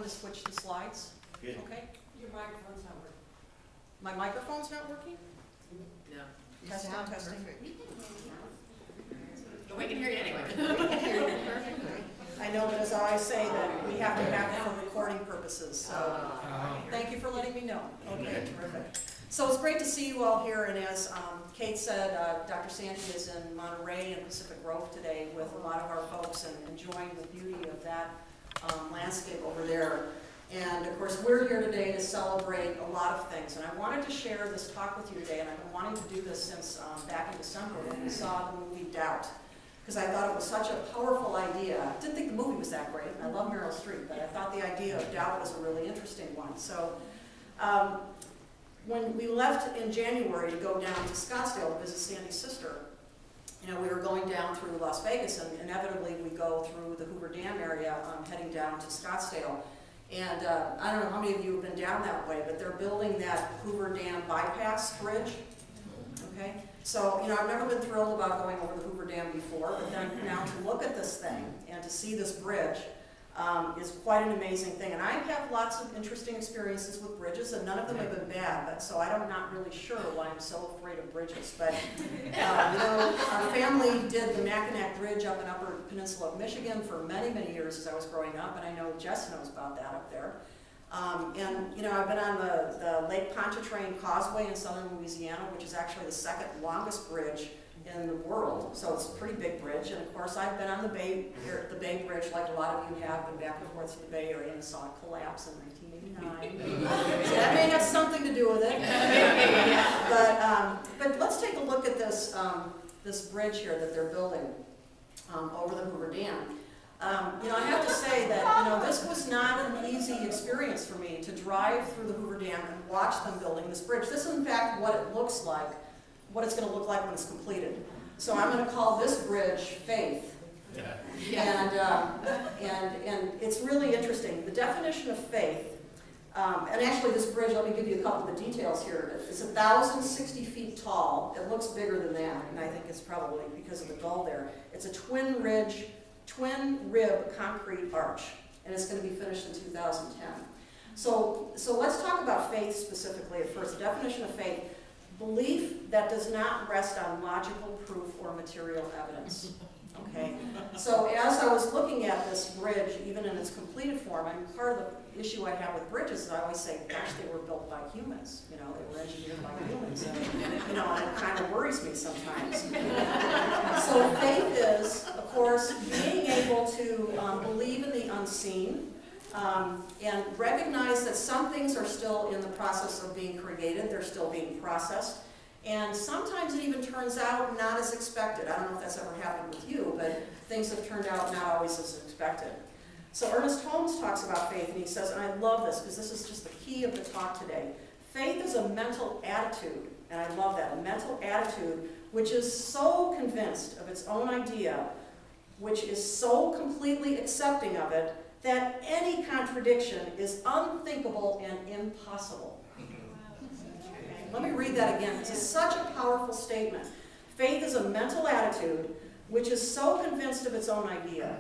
to switch the slides. Yeah. Okay. Your microphone's not working. My microphone's not working? No. Testing, testing. But we can hear you anyway. I know, but as I say, that we have to have it for recording purposes, so thank you for letting me know. Okay, terrific. So it's great to see you all here, and as Kate said, Dr. Sandy is in Monterey and Pacific Grove today with a lot of our folks and enjoying the beauty of that landscape over there. And of course, we're here today to celebrate a lot of things, and I wanted to share this talk with you today, and I've been wanting to do this since back in December when we saw the movie Doubt, because I thought it was such a powerful idea. I didn't think the movie was that great, and I love Meryl Streep, but I thought the idea of doubt was a really interesting one. So when we left in January to go down to Scottsdale to visit Sandy's sister, you know, we were going down through Las Vegas, and inevitably we go through the Hoover Dam area, heading down to Scottsdale. And I don't know how many of you have been down that way, but they're building that Hoover Dam bypass bridge. Okay, so you know, I've never been thrilled about going over the Hoover Dam before, but then now to look at this thing and to see this bridge is quite an amazing thing. And I have lots of interesting experiences with bridges, and none of them have been bad, but so I'm not really sure why I'm so afraid of bridges. But you know, our family did the Mackinac Bridge up in Upper Peninsula of Michigan for many, many years as I was growing up, and I know Jess knows about that up there. And you know, I've been on the Lake Pontchartrain Causeway in southern Louisiana, which is actually the second longest bridge in the world, so it's a pretty big bridge. And of course, I've been on the Bay Bridge, like a lot of you have, been back and forth to the Bay Area and saw it collapse in 1989. So that may have something to do with it. But let's take a look at this this bridge here that they're building over the Hoover Dam. You know, I have to say that, you know, this was not an easy experience for me to drive through the Hoover Dam and watch them building this bridge. This is in fact what it looks like, what it's going to look like when it's completed. So I'm going to call this bridge Faith. And it's really interesting. The definition of faith, and actually this bridge, let me give you a couple of the details here. It's 1,060 feet tall. It looks bigger than that, and I think it's probably because of the gull there. It's a twin rib concrete arch, and it's going to be finished in 2010. So let's talk about faith specifically at first. The definition of faith: belief that does not rest on logical proof or material evidence. Okay, so as I was looking at this bridge, even in its completed form, and part of the issue I have with bridges is I always say, gosh, they were built by humans. You know, they were engineered by humans. And, you know, and it kind of worries me sometimes. So faith is, of course, being able to believe in the unseen, and recognize that some things are still in the process of being created, they're still being processed, and sometimes it even turns out not as expected. I don't know if that's ever happened with you, but things have turned out not always as expected. So Ernest Holmes talks about faith, and he says, and I love this because this is just the key of the talk today, faith is a mental attitude, and I love that, a mental attitude which is so convinced of its own idea, which is so completely accepting of it, that any contradiction is unthinkable and impossible. Okay, let me read that again. This is such a powerful statement. Faith is a mental attitude which is so convinced of its own idea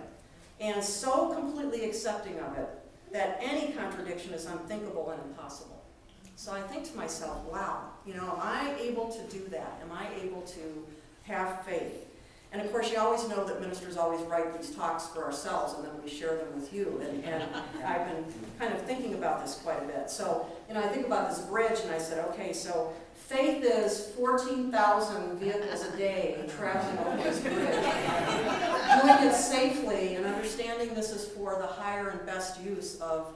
and so completely accepting of it that any contradiction is unthinkable and impossible. So I think to myself, wow, you know, am I able to do that? Am I able to have faith? And of course, you always know that ministers always write these talks for ourselves, and then we share them with you. And I've been kind of thinking about this quite a bit. So, you know, I think about this bridge, and I said, okay, so faith is 14,000 vehicles a day traveling over this bridge, doing it safely, and understanding this is for the higher and best use of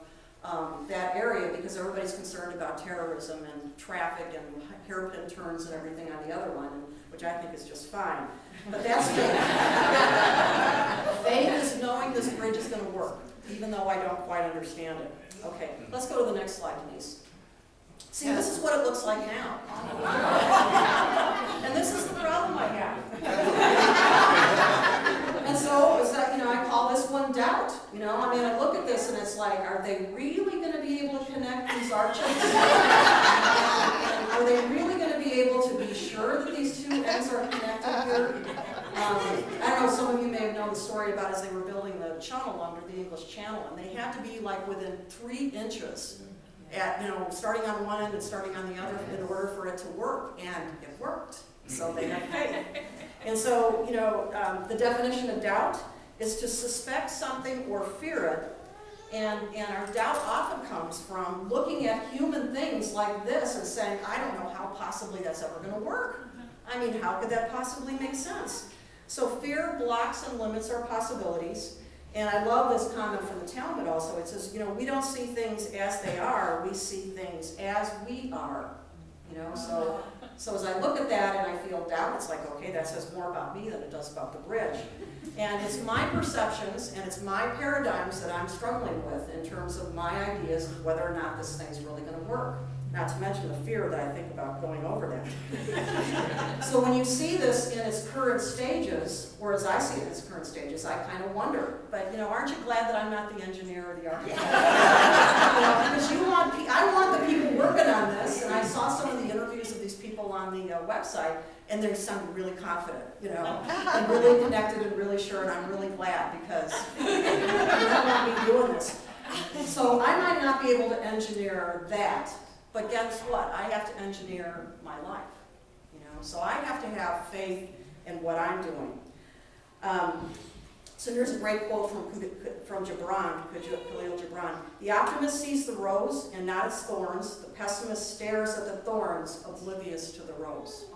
that area, because everybody's concerned about terrorism and traffic and hairpin turns and everything on the other one, which I think is just fine. But that's faith. Faith is knowing this bridge is going to work, even though I don't quite understand it. Okay, let's go to the next slide, Denise. See, this is what it looks like now. And this is the problem I have. And so, is that, you know, I call this one doubt. You know, I mean, I look at this and it's like, are they really going to be able to connect these arches? Are they really going to be able to be sure that these two ends are connected here? I don't know, some of you may have known the story about as they were building the channel under the English Channel, and they had to be like within 3 inches at, starting on one end and starting on the other in order for it to work, and it worked. So they had faith. And so, the definition of doubt is to suspect something or fear it. And our doubt often comes from looking at human things like this and saying, I don't know how possibly that's ever going to work. I mean, how could that possibly make sense? So fear blocks and limits our possibilities. And I love this comment from the Talmud also. It says, we don't see things as they are, we see things as we are. So as I look at that and I feel doubt, it's like, okay, that says more about me than it does about the bridge. And it's my perceptions and it's my paradigms that I'm struggling with in terms of my ideas of whether or not this thing's really going to work. Not to mention the fear that I think about going over that. So when you see this in its current stages, or as I see it in its current stages, I kind of wonder. But aren't you glad that I'm not the engineer or the architect? Because I want the people working on this, and I saw some of the interviews of these people on the website, and they sounded really confident, and really connected and really sure, and I'm really glad because I don't want to be doing this. So I might not be able to engineer that. But guess what? I have to engineer my life, So I have to have faith in what I'm doing. So here's a great quote from Gibran, Khalil Gibran. The optimist sees the rose and not its thorns. The pessimist stares at the thorns, oblivious to the rose.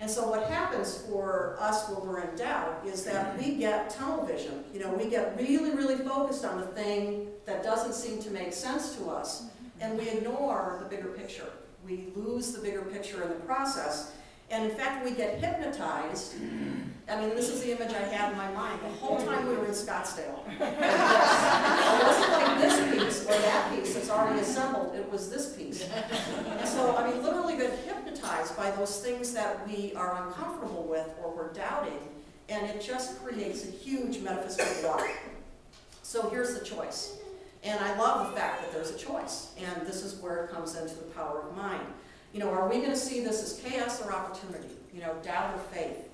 And so what happens for us when we're in doubt is that we get tunnel vision. We get really, really focused on the thing that doesn't seem to make sense to us. And we ignore the bigger picture. We lose the bigger picture in the process. And in fact, we get hypnotized. I mean, this is the image I had in my mind the whole time we were in Scottsdale. It wasn't like this piece or that piece that's already assembled. It was this piece. And so, literally get hypnotized by those things that we are uncomfortable with or we're doubting. And it just creates a huge metaphysical block. So here's the choice. And I love the fact that there's a choice, and this is where it comes into the power of mind. Are we going to see this as chaos or opportunity? Doubt or faith?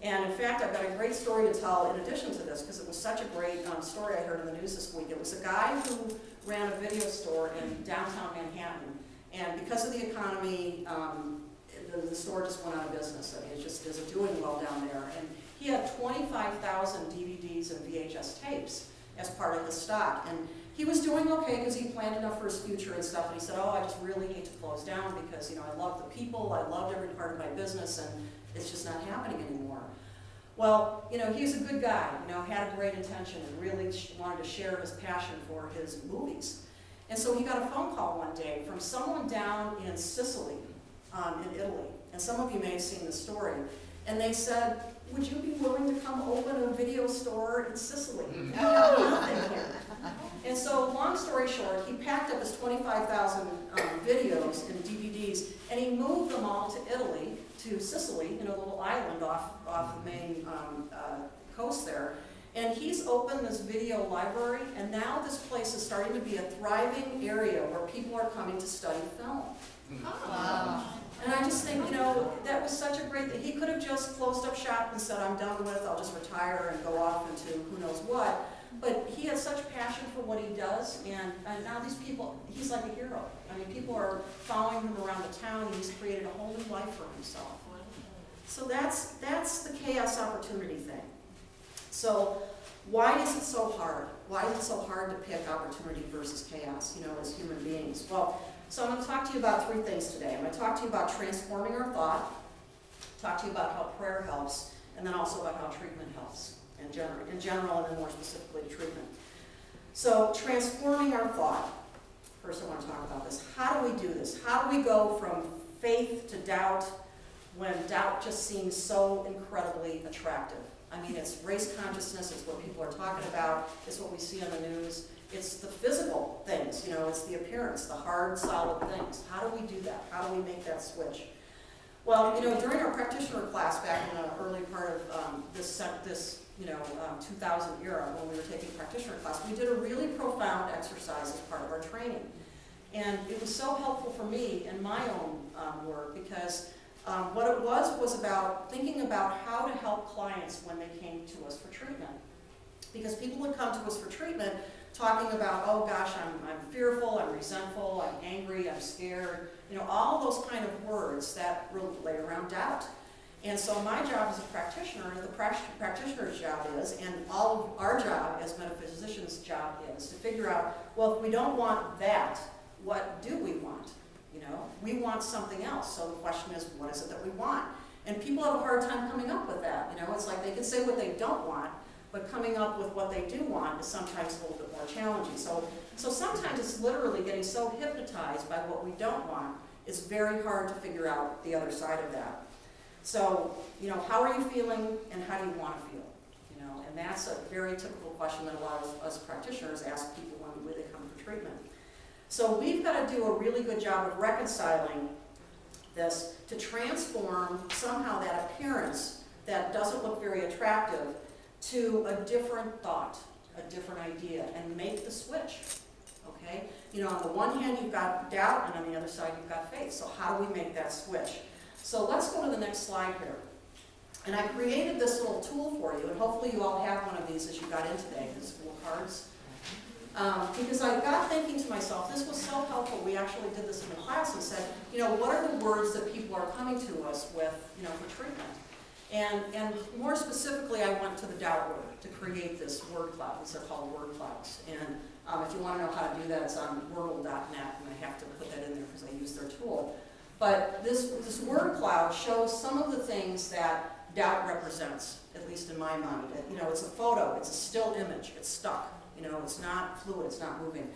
And in fact, I've got a great story to tell in addition to this, because it was such a great story I heard in the news this week. It was a guy who ran a video store in downtown Manhattan, and because of the economy, the store just went out of business. It just isn't doing well down there. And he had 25,000 DVDs and VHS tapes as part of his stock. And he was doing okay because he planned enough for his future and stuff, and he said, I just really hate to close down because, I love the people, I loved every part of my business, and it's just not happening anymore. Well, he's a good guy, had a great intention and really wanted to share his passion for his movies. And so he got a phone call one day from someone down in Sicily, in Italy, and some of you may have seen the story, and they said, would you be willing to come open a video store in Sicily? We have nothing here. And so, long story short, he packed up his 25,000 videos and DVDs, and he moved them all to Italy, to Sicily, the little island off the main coast there. And he's opened this video library, and now this place is starting to be a thriving area where people are coming to study film. Wow. And I just think, that was such a great thing. He could have just closed up shop and said, I'm done with, I'll just retire and go off into who knows what. But he has such passion for what he does, and now these people, he's like a hero. People are following him around the town, and he's created a whole new life for himself. So that's the chaos opportunity thing. So why is it so hard? Why is it so hard to pick opportunity versus chaos, as human beings? Well, so I'm going to talk to you about 3 things today. I'm going to talk to you about transforming our thought, talk to you about how prayer helps, and then also about how treatment helps in general, and then more specifically treatment. So transforming our thought. First I want to talk about this. How do we do this? How do we go from faith to doubt when doubt just seems so incredibly attractive? It's race consciousness, it's what people are talking about, it's what we see on the news. It's the physical things, it's the appearance, the hard, solid things. How do we do that? How do we make that switch? Well, during our practitioner class back in the early part of this 2000 era, when we were taking practitioner class, we did a really profound exercise as part of our training. And it was so helpful for me in my own work because What it was about thinking about how to help clients when they came to us for treatment. Because people would come to us for treatment talking about, oh gosh, I'm fearful, I'm resentful, I'm angry, I'm scared, all those kind of words that relate around doubt. And so my job as a practitioner, the practitioner's job is, and all of our job as metaphysicians' job is, to figure out, well, if we don't want that, what do we want? We want something else. So the question is, what is it that we want? And people have a hard time coming up with that. It's like they can say what they don't want, but coming up with what they do want is sometimes a little bit more challenging. So sometimes it's literally getting so hypnotized by what we don't want, it's very hard to figure out the other side of that. So, how are you feeling and how do you want to feel? And that's a very typical question that a lot of us practitioners ask people when they come for treatment. So we've got to do a really good job of reconciling this to transform somehow that appearance that doesn't look very attractive to a different thought, a different idea, and make the switch, okay? On the one hand, you've got doubt, and on the other side, you've got faith. So how do we make that switch? So let's go to the next slide here. And I created this little tool for you, and hopefully you all have one of these as you got in today, these little cards. Because I got thinking to myself, this was so helpful. We actually did this in the class and said, what are the words that people are coming to us with, for treatment? And more specifically, I went to the doubt word to create this word cloud. These are called word clouds. And if you want to know how to do that, it's on wordle.net, and I have to put that in there because I use their tool. But this word cloud shows some of the things that doubt represents, at least in my mind. It's a photo, it's a still image, it's stuck. It's not fluid, it's not moving.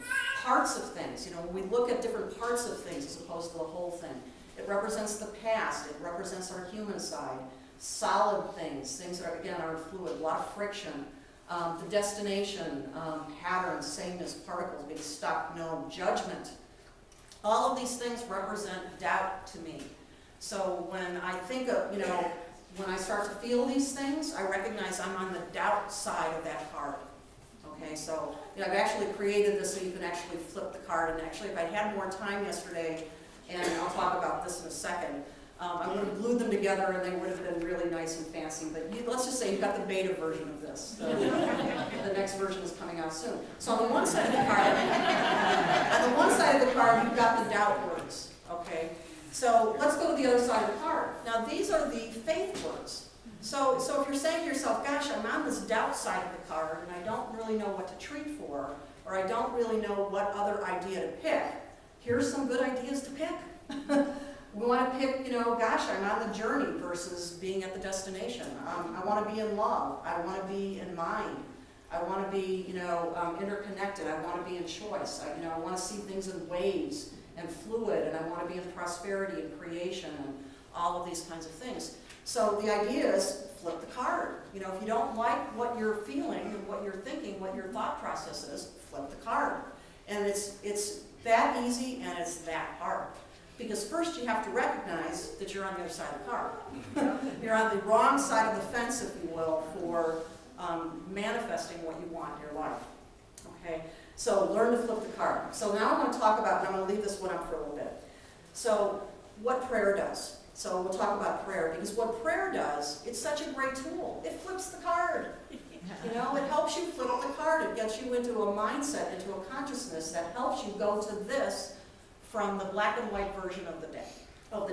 Parts of things, when we look at different parts of things as opposed to the whole thing, it represents the past, it represents our human side. Solid things that are, again, aren't fluid, a lot of friction. The destination, patterns, sameness, particles, being stuck, no, judgment. All of these things represent doubt to me. So when I think of, when I start to feel these things, I recognize I'm on the doubt side of that card. Okay, so I've actually created this so you can actually flip the card. And actually, if I had more time yesterday, and I'll talk about this in a second, I would have glued them together and they would have been really nice and fancy. But let's just say you've got the beta version of this. The next version is coming out soon. So on the one side of the card, you've got the doubt words. Okay. So let's go to the other side of the card. Now these are the faith words. So if you're saying to yourself, gosh, I'm on this doubt side of the card and I don't really know what to treat for, or I don't really know what other idea to pick, here's some good ideas to pick. We want to pick, gosh, I'm on the journey versus being at the destination. I want to be in love. I want to be in mind. I want to be, interconnected. I want to be in choice. I want to see things in waves and fluid, and I want to be in prosperity and creation and all of these kinds of things. So the idea is flip the card. If you don't like what you're feeling and what you're thinking, what your thought process is, flip the card. And it's that easy and it's that hard. Because first you have to recognize that you're on the other side of the card. You're on the wrong side of the fence, if you will, for manifesting what you want in your life. Okay? So learn to flip the card. So now I'm going to talk about, and I'm going to leave this one up for a little bit. So what prayer does. So we'll talk about prayer, because what prayer does, it's such a great tool. It flips the card. It helps you flip the card. It gets you into a mindset, into a consciousness that helps you go to this from the black and white version of the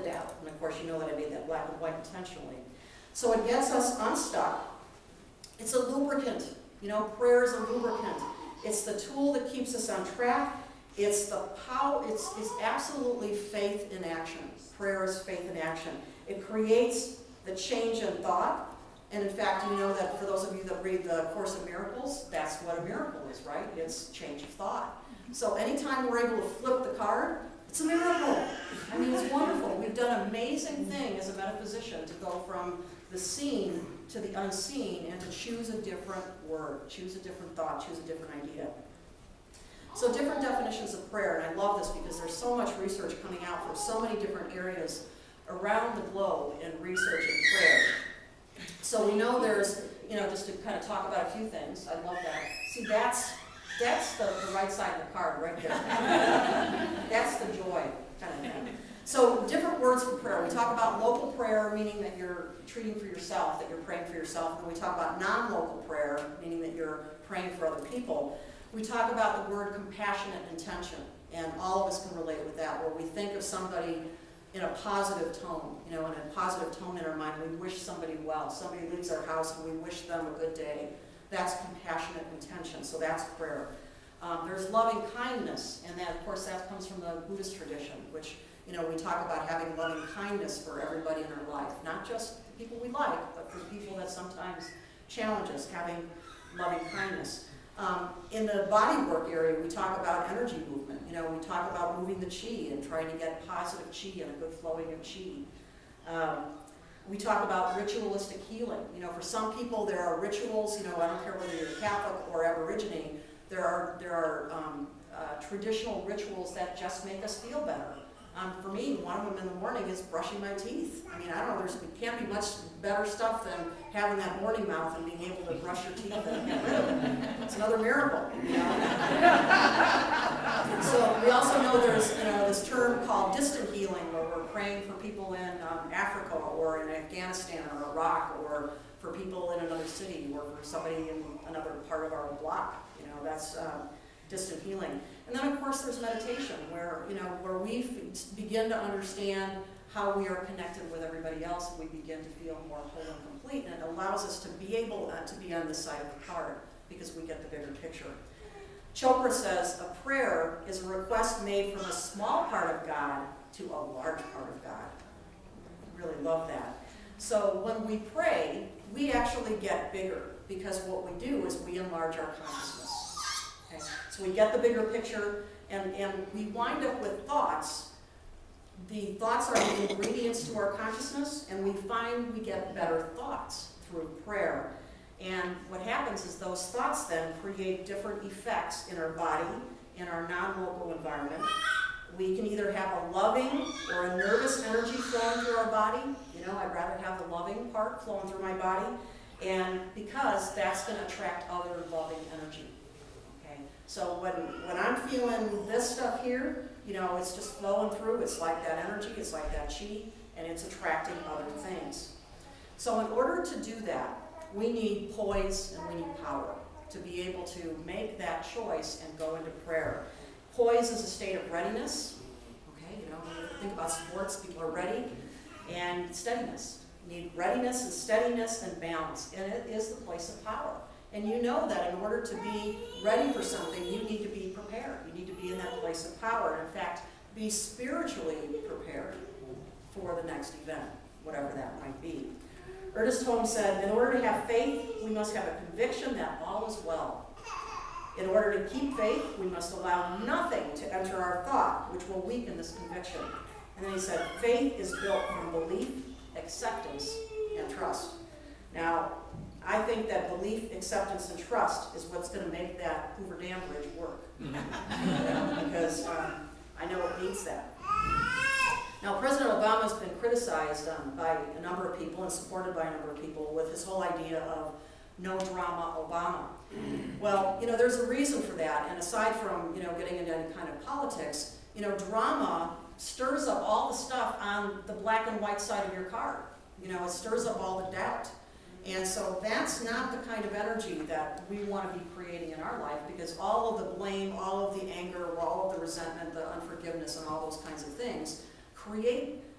doubt. And of course, you know that I made that black and white intentionally. So it gets us unstuck. It's a lubricant. Prayer is a lubricant. It's the tool that keeps us on track. It's the power. It's absolutely faith in action. Prayer is faith in action. It creates the change in thought. And in fact, you know that for those of you that read the Course in Miracles, that's what a miracle is, right? It's change of thought. So anytime we're able to flip the card, it's a miracle. I mean, it's wonderful. We've done an amazing thing as a metaphysician to go from the seen to the unseen and to choose a different word, choose a different thought, choose a different idea. So different definitions of prayer, and I love this because there's so much research coming out from so many different areas around the globe in research and prayer. So we know there's, just to kind of talk about a few things, I love that. See, that's the right side of the card right there. That's the joy kind of thing. So different words for prayer. We talk about local prayer, meaning that you're treating for yourself, that you're praying for yourself. And we talk about non-local prayer, meaning that you're praying for other people. We talk about the word compassionate intention, and all of us can relate with that, where we think of somebody in a positive tone, in a positive tone in our mind. We wish somebody well. Somebody leaves our house and we wish them a good day. That's compassionate intention, so that's prayer. There's loving kindness, and that, of course, that comes from the Buddhist tradition, which, we talk about having loving kindness for everybody in our life, not just the people we like, but for people that sometimes challenge us, having loving kindness. In the body work area, we talk about energy movement. We talk about moving the chi and trying to get positive chi and a good flowing of chi. We talk about ritualistic healing. For some people there are rituals, I don't care whether you're Catholic or Aborigine, there are traditional rituals that just make us feel better. For me, one of them in the morning is brushing my teeth. I don't know, there can't be much better stuff than having that morning mouth and being able to brush your teeth and get rid of it. It's another miracle, So we also know there's, this term called distant healing, where we're praying for people in Africa or in Afghanistan or Iraq, or for people in another city, or for somebody in another part of our block. That's distant healing. And then, of course, there's meditation, where we begin to understand how we are connected with everybody else, and we begin to feel more whole and complete, and it allows us to be able to be on this side of the card, because we get the bigger picture. Chopra says, a prayer is a request made from a small part of God to a large part of God. I really love that. So when we pray, we actually get bigger, because what we do is we enlarge our consciousness. Okay? So we get the bigger picture, and we wind up with thoughts. The thoughts are the ingredients to our consciousness, and we find we get better thoughts through prayer. And what happens is those thoughts then create different effects in our body, in our non-local environment. We can either have a loving or a nervous energy flowing through our body. I'd rather have the loving part flowing through my body, and because that's going to attract other loving energy. Okay, so when I'm feeling this stuff here, it's just flowing through. It's like that energy, it's like that chi, and it's attracting other things. So in order to do that, we need poise and we need power to be able to make that choice and go into prayer. Poise is a state of readiness. Okay, when you think about sports, people are ready. And steadiness. You need readiness and steadiness and balance. And it is the place of power. And you know that in order to be ready for something, you need to be prepared. You need to be in that place of power. And in fact, be spiritually prepared for the next event, whatever that might be. Ernest Holmes said, in order to have faith, we must have a conviction that all is well. In order to keep faith, we must allow nothing to enter our thought, which will weaken this conviction. And then he said, faith is built from belief, acceptance, and trust. Now, I think that belief, acceptance, and trust is what's going to make that Hoover Dam Bridge work. Because I know it needs that. Now, President Obama has been criticized by a number of people and supported by a number of people with his whole idea of no drama Obama. Well, there's a reason for that. And aside from, getting into any kind of politics, drama stirs up all the stuff on the black and white side of your card. It stirs up all the doubt. And so that's not the kind of energy that we want to be creating in our life, because all of the blame, all of the anger, all of the resentment, the unforgiveness, and all those kinds of things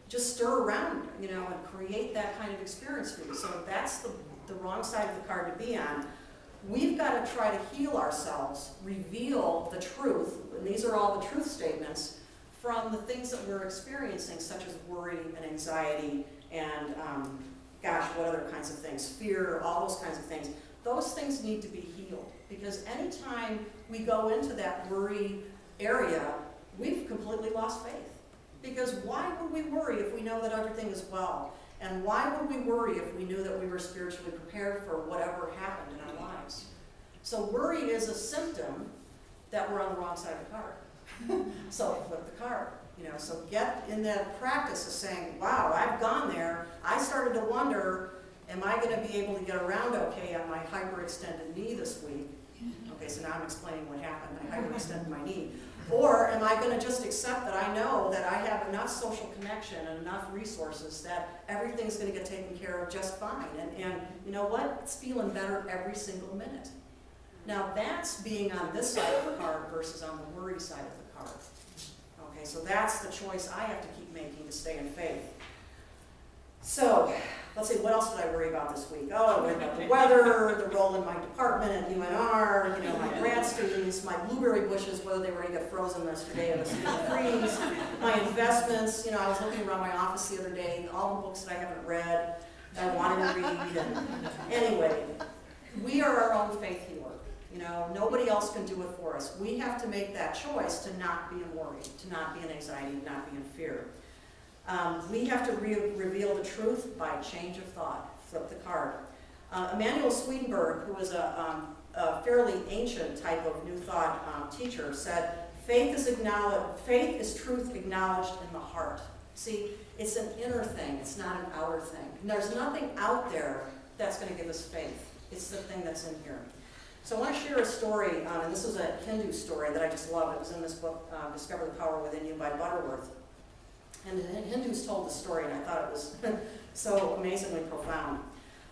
just stir around, and create that kind of experience for you. So that's the wrong side of the card to be on. We've got to try to heal ourselves, reveal the truth, and these are all the truth statements, from the things that we're experiencing, such as worry and anxiety and, what other kinds of things, fear, all those kinds of things. Those things need to be healed, because anytime we go into that worry area, we've completely lost faith. Because why would we worry if we know that everything is well? And why would we worry if we knew that we were spiritually prepared for whatever happened in our lives? So worry is a symptom that we're on the wrong side of the card. So flip the card. So get in that practice of saying, wow, I've gone there. I started to wonder, am I going to be able to get around okay on my hyperextended knee this week? Okay, so now I'm explaining what happened. I hyperextended my knee. Or am I going to just accept that I know that I have enough social connection and enough resources that everything's going to get taken care of just fine? And you know what? It's feeling better every single minute. Now that's being on this side of the card versus on the worry side of the card. Okay, so that's the choice I have to keep making to stay in faith. So, let's see, what else did I worry about this week? Oh, I worried about the weather, the role in my department at UNR, you know, my grad students, my blueberry bushes, whether they were going to get frozen yesterday in the freeze, my investments. You know, I was looking around my office the other day, all the books that I haven't read, that I wanted to read. And anyway, we are our own faith healer. You know, nobody else can do it for us. We have to make that choice to not be in worry, to not be in anxiety, to not be in fear. We have to reveal the truth by change of thought. Flip the card. Emanuel Swedenborg, who was a fairly ancient type of New Thought teacher, said, faith is truth acknowledged in the heart. See, it's an inner thing, it's not an outer thing. And there's nothing out there that's going to give us faith. It's the thing that's in here. So I want to share a story, and this is a Hindu story that I just love. It was in this book, Discover the Power Within You by Butterworth. And the Hindus told the story, and I thought it was so amazingly profound.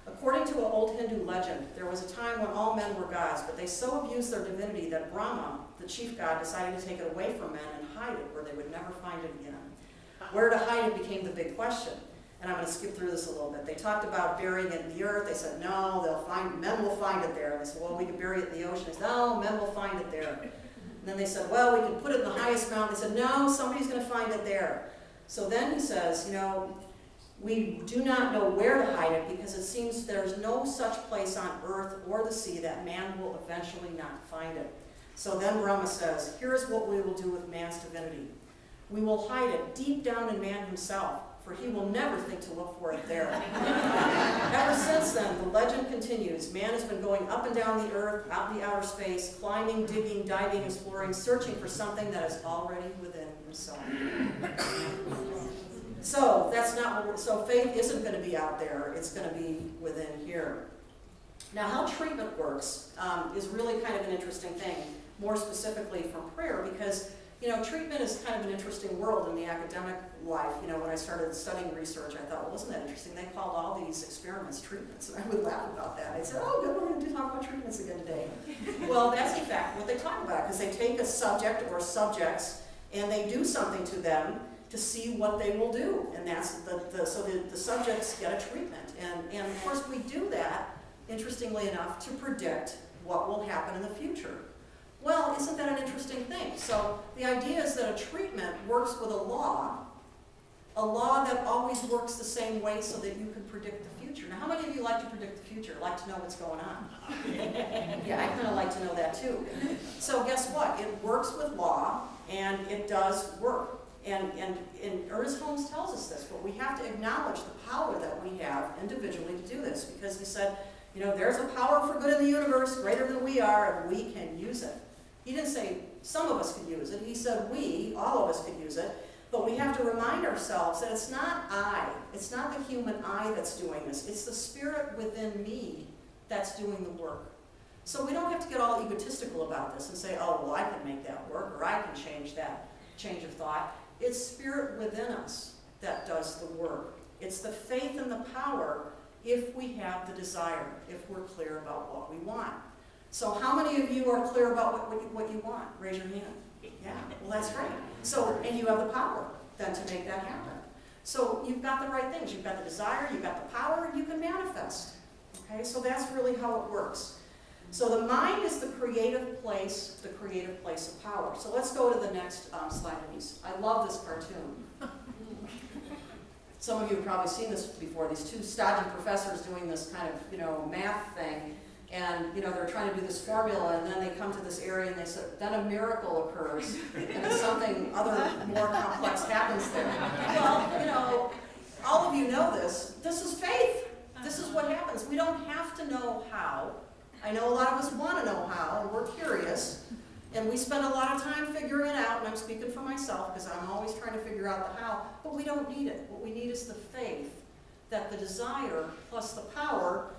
According to an old Hindu legend, there was a time when all men were gods, but they so abused their divinity that Brahma, the chief god, decided to take it away from men and hide it where they would never find it again. Where to hide it became the big question. And I'm going to skip through this a little bit. They talked about burying it in the earth. They said, no, men will find it there. And they said, well, we could bury it in the ocean. They said, no, men will find it there. And then they said, well, we can put it in the highest mountain. They said, no, somebody's going to find it there. So then he says, you know, we do not know where to hide it because it seems there's no such place on earth or the sea that man will eventually not find it. So then Brahma says, here is what we will do with man's divinity. We will hide it deep down in man himself, for he will never think to look for it there. Ever since then, the legend continues. Man has been going up and down the earth, out in the outer space, climbing, digging, diving, exploring, searching for something that is already within himself. So that's not what so faith isn't going to be out there, it's going to be within here. Now how treatment works is really kind of an interesting thing, more specifically from prayer, because you know, treatment is kind of an interesting world in the academic life. You know, when I started studying research, I thought, well, wasn't that interesting? They called all these experiments treatments, and I would laugh about that. I'd say, oh, good, we're going to talk about treatments again today. Well, that's in fact what they talk about, because they take a subject or subjects, and they do something to them to see what they will do. And that's so the subjects get a treatment. And of course, we do that, interestingly enough, to predict what will happen in the future. Well, isn't that an interesting thing? So the idea is that a treatment works with a law that always works the same way so that you can predict the future. Now, how many of you like to predict the future, like to know what's going on? Yeah, I kind of like to know that too. So guess what? It works with law, and it does work. And Ernest Holmes tells us this, but we have to acknowledge the power that we have individually to do this, because he said, you know, there's a power for good in the universe greater than we are, and we can use it. He didn't say some of us could use it. He said we, all of us could use it. But we have to remind ourselves that it's not I. It's not the human I that's doing this. It's the spirit within me that's doing the work. So we don't have to get all egotistical about this and say, oh, well, I can make that work, or I can change that change of thought. It's spirit within us that does the work. It's the faith and the power if we have the desire, if we're clear about what we want. So how many of you are clear about what you want? Raise your hand. Yeah, well that's great. So, and you have the power then to make that happen. So you've got the right things. You've got the desire, you've got the power, you can manifest. Okay, so that's really how it works. So the mind is the creative place of power. So let's go to the next slide, please. I love this cartoon. Some of you have probably seen this before, these two stodgy professors doing this kind of, you know, math thing. And, you know, they're trying to do this formula, and then they come to this area, and they say, then a miracle occurs, and something other more complex happens there. Well, you know, all of you know this. This is faith. This is what happens. We don't have to know how. I know a lot of us want to know how, and we're curious, and we spend a lot of time figuring it out, and I'm speaking for myself, because I'm always trying to figure out the how, but we don't need it. What we need is the faith that the desire plus the power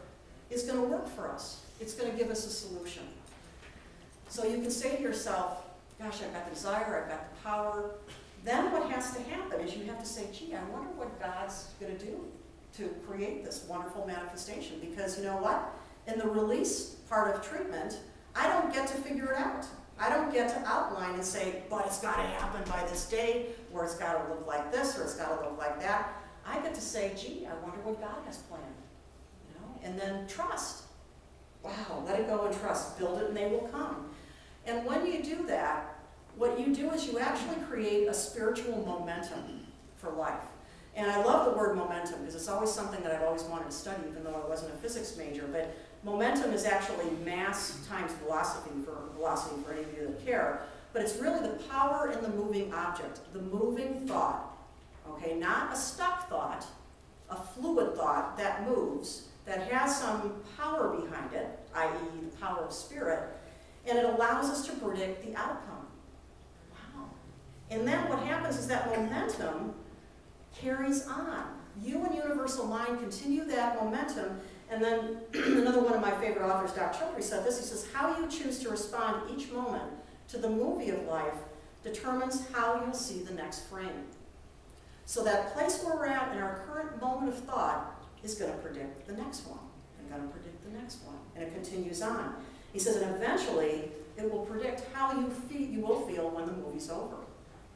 is going to work for us. It's going to give us a solution. So you can say to yourself, gosh, I've got the desire, I've got the power. Then what has to happen is you have to say, gee, I wonder what God's going to do to create this wonderful manifestation. Because you know what? In the release part of treatment, I don't get to figure it out. I don't get to outline and say, but it's got to happen by this day, or it's got to look like this, or it's got to look like that. I get to say, gee, I wonder what God has planned. You know? And then trust. Wow, let it go and trust. Build it and they will come. And when you do that, what you do is you actually create a spiritual momentum for life. And I love the word momentum because it's always something that I've always wanted to study, even though I wasn't a physics major. But momentum is actually mass times velocity for any of you that care. But it's really the power in the moving object, the moving thought. Okay, not a stuck thought, a fluid thought that moves, that has some power behind it, i.e. the power of spirit, and it allows us to predict the outcome. Wow. And then what happens is that momentum carries on. You and Universal Mind continue that momentum, and then another one of my favorite authors, Dr. Childress, said this. He says, how you choose to respond each moment to the movie of life determines how you'll see the next frame. So that place where we're at in our current moment of thought is going to predict the next one, and going to predict the next one, and it continues on. He says, and eventually it will predict how you will feel when the movie's over.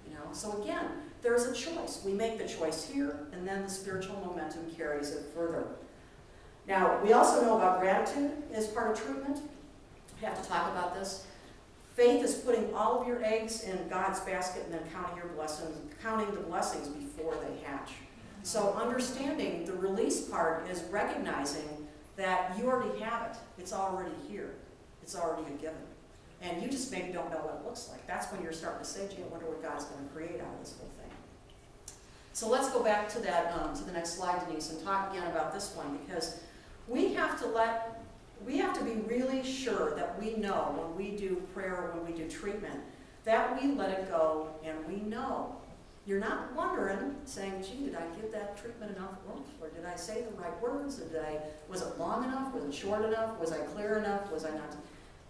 You know, so again, there's a choice. We make the choice here, and then the spiritual momentum carries it further. Now, we also know about gratitude as part of treatment. We have to talk about this. Faith is putting all of your eggs in God's basket and then counting the blessings before they hatch. So understanding the release part is recognizing that you already have it. It's already here. It's already a given. And you just maybe don't know what it looks like. That's when you're starting to say, gee, I wonder what God's going to create out of this whole thing. So let's go back to that, to the next slide, Denise, and talk again about this one, because we have to be really sure that we know when we do prayer, when we do treatment, that we let it go and we know. You're not wondering, saying, gee, did I give that treatment enough oomph? Or did I say the right words? Was it long enough? Was it short enough? Was I clear enough? Was I not?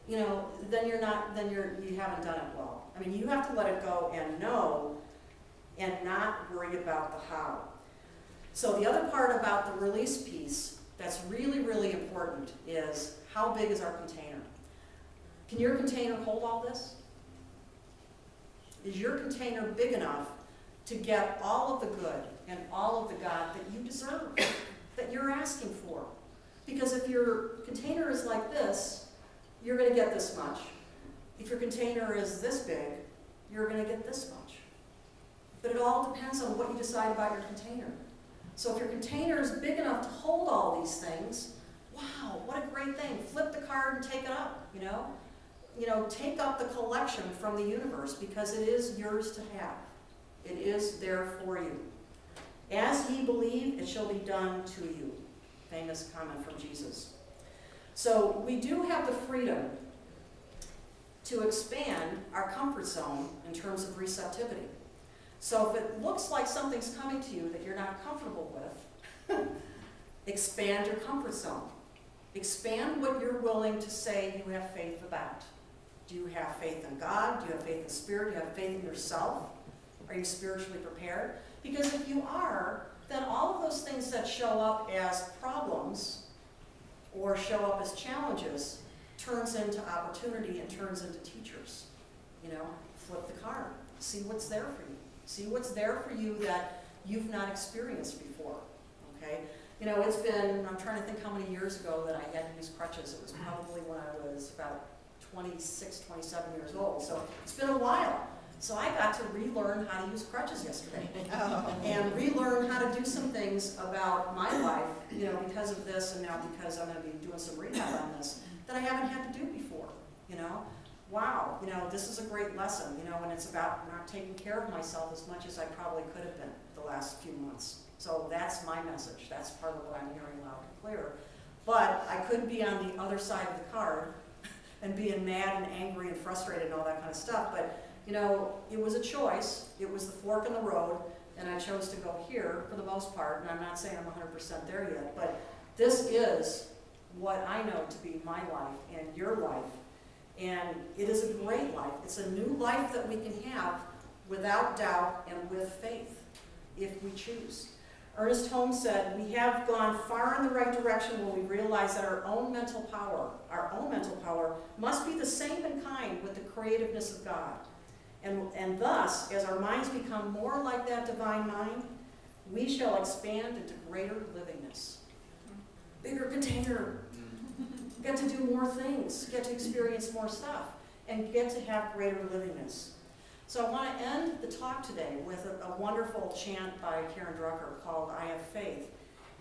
You know, then you haven't done it well. I mean, you have to let it go and know and not worry about the how. So the other part about the release piece that's really, really important is how big is our container? Can your container hold all this? Is your container big enough to get all of the good and all of the God that you deserve, that you're asking for? Because if your container is like this, you're going to get this much. If your container is this big, you're going to get this much. But it all depends on what you decide about your container. So if your container is big enough to hold all these things, wow, what a great thing. Flip the card and take it up, you know? Take up the collection from the universe because it is yours to have. It is there for you. As ye believe, it shall be done to you. Famous comment from Jesus. So we do have the freedom to expand our comfort zone in terms of receptivity. So if it looks like something's coming to you that you're not comfortable with, expand your comfort zone. Expand what you're willing to say you have faith about. Do you have faith in God? Do you have faith in Spirit? Do you have faith in yourself? Are you spiritually prepared? Because if you are, then all of those things that show up as problems or show up as challenges turns into opportunity and turns into teachers. Flip the card. See what's there for you. See what's there for you that you've not experienced before, okay? It's been, I'm trying to think how many years ago that I had to use crutches. It was probably when I was about 26, 27 years old. So it's been a while. So I got to relearn how to use crutches yesterday and relearn how to do some things about my life, because of this and now because I'm going to be doing some rehab on this that I haven't had to do before, Wow, this is a great lesson, and it's about not taking care of myself as much as I probably could have been the last few months. So that's my message. That's part of what I'm hearing loud and clear. But I could be on the other side of the card and being mad and angry and frustrated and all that kind of stuff. But, it was a choice. It was the fork in the road, and I chose to go here for the most part. And I'm not saying I'm 100% there yet, but this is what I know to be my life and your life. And it is a great life. It's a new life that we can have without doubt and with faith, if we choose. Ernest Holmes said, "We have gone far in the right direction when we realize that our own mental power must be the same in kind with the creativeness of God. And thus, as our minds become more like that divine mind, we shall expand into greater livingness." Bigger container. Get to do more things, get to experience more stuff, and get to have greater livingness. So I want to end the talk today with a wonderful chant by Karen Drucker called "I Have Faith."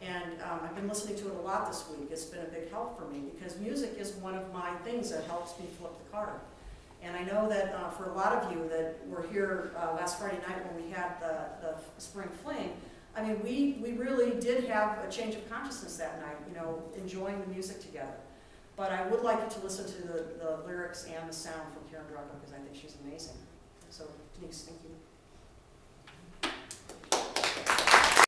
And I've been listening to it a lot this week. It's been a big help for me because music is one of my things that helps me flip the card. And I know that for a lot of you that were here last Friday night when we had the spring fling, I mean, we really did have a change of consciousness that night, you know, enjoying the music together. But I would like you to listen to the lyrics and the sound from Karen Drucker because I think she's amazing. So, Denise, thank you.